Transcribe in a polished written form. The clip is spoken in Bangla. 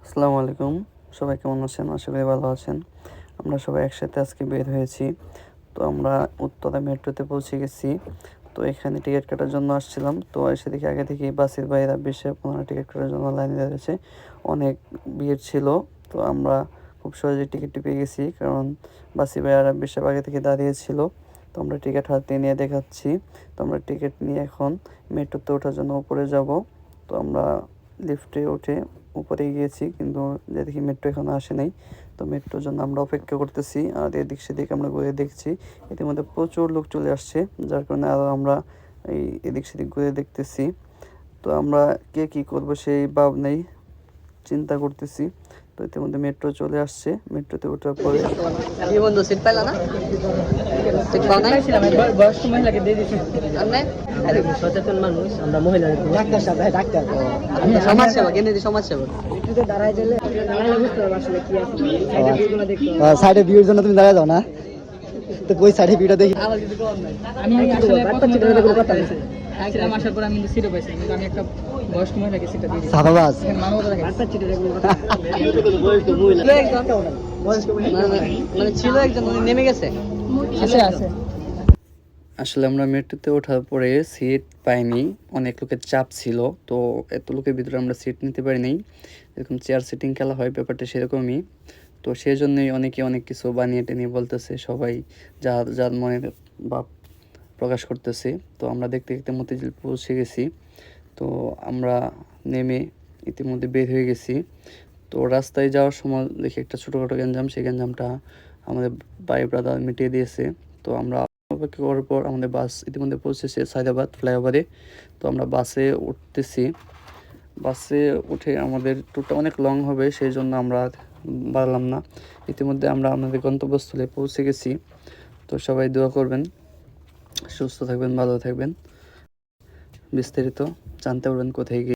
আসসালামু আলাইকুম। সবাই কেমন আছেন? আশা করি ভালো আছেন। আমরা সবাই একসাথে আজকে বের হয়েছি। তো আমরা উত্তরা মেট্রোতে পৌঁছে গেছি। তো এখানে টিকিট কাটার জন্য আসছিলাম। তো এসে দেখি আগে থেকেই বাসের ভাইয়েরা 20-15 টিকিট কাটার জন্য লাইনে দাঁড়িয়েছে। অনেক ভিড় ছিল। তো আমরা খুব সহজেই টিকিটটি পেয়ে গেছি। কারণ বাসের ভাইয়েরা বেশ আগে থেকে দাঁড়িয়েছিল। তো আমরা টিকিট হাতে নিয়ে দেখাচ্ছি। তো আমরা টিকিট নিয়ে এখন মেট্রোতে ওঠার জন্য উপরে যাব। তো আমরা লিফটে উঠে উপরে গিয়েছি, কিন্তু যে দেখি মেট্রো এখনো আসে নাই। তো মেট্রোর জন্য আমরা অপেক্ষা করতেছি আর এদিক সেদিক আমরা ঘুরে দেখছি। ইতিমধ্যে প্রচুর লোক চলে আসছে, যার কারণে আরও আমরা এদিক সেদিক ঘুরে দেখতেছি। তো আমরা কে কী করবো সেই ভাব নেই, চিন্তা করতেছি। তো ইতিমধ্যে মেট্রো চলে আসছে। মেট্রোতে ওঠার পরে কি বন্ধু সিট পাইলা না? সিট পাও নাই? বয়স্ক মহিলাকে দিয়ে দিছি। আপনি সচেতন মানুষ, আমরা মহিলা ডাক্তার সাহেব, ডাক্তার সমাজ সেবা কেন্দ্রীয় সমাজ সেবা একটু দাঁড়ায় গেলে বুঝতে পারবো আসলে কি আছে। সাইডের ভিউগুলো দেখতে সাইডে ভিউর জন্য তুমি দাঁড়ায় যাও না, তো ওই সাইডে ভিউটা দেখি। আমার কিছু কম নাই। আমি আসলে কথা বলছি ছিলাম, আসার পর আমি সিটও পাইছি, কিন্তু আমি একটা বয়স্ক মহিলাকে সিটটা দিয়ে দিই। সাবাবাস মানবতা দেখে মানে ছিল একজন, উনি নেমে গেছে। আছে আছে। আসলে আমরা মেট্রোতে ওঠার পরে সিট পাইনি, অনেক লোকের চাপ ছিল। তো এত লোকের ভিতরে আমরা সিট নিতে পারিনি। এরকম চেয়ার সিটিং খেলা হয়, ব্যাপারটা সেরকমই। তো সেই জন্যই অনেকে অনেক কিছু বানিয়ে টেনে বলতেছে, সবাই যার যার মনের ভাব প্রকাশ করতেছে। তো আমরা দেখতে দেখতে মতিঝিল পৌঁছে গেছি। তো আমরা নেমে ইতিমধ্যে বের হয়ে গেছি। তো রাস্তায় যাওয়ার সময় দেখি একটা ছোটোখাটো গ্যাঞ্জাম, সেই গ্যাঞ্জামটা আমাদের ভাই ব্রাদার মিটিয়ে দিয়েছে। তো আমরা অপেক্ষা করার পর আমাদের বাস ইতিমধ্যে পৌঁছেছে সায়দাবাদ ফ্লাইওভারে। তো আমরা বাসে উঠতেছি। বাসে উঠে আমাদের ট্যুরটা অনেক লং হবে, সেই জন্য আমরা বাড়লাম না। ইতিমধ্যে আমরা আমাদের গন্তব্যস্থলে পৌঁছে গেছি। তো সবাই দোয়া করবেন, সুস্থ থাকবেন, ভালো থাকবেন। বিস্তারিত জানতে পারবেন কোথায় গিয়ে।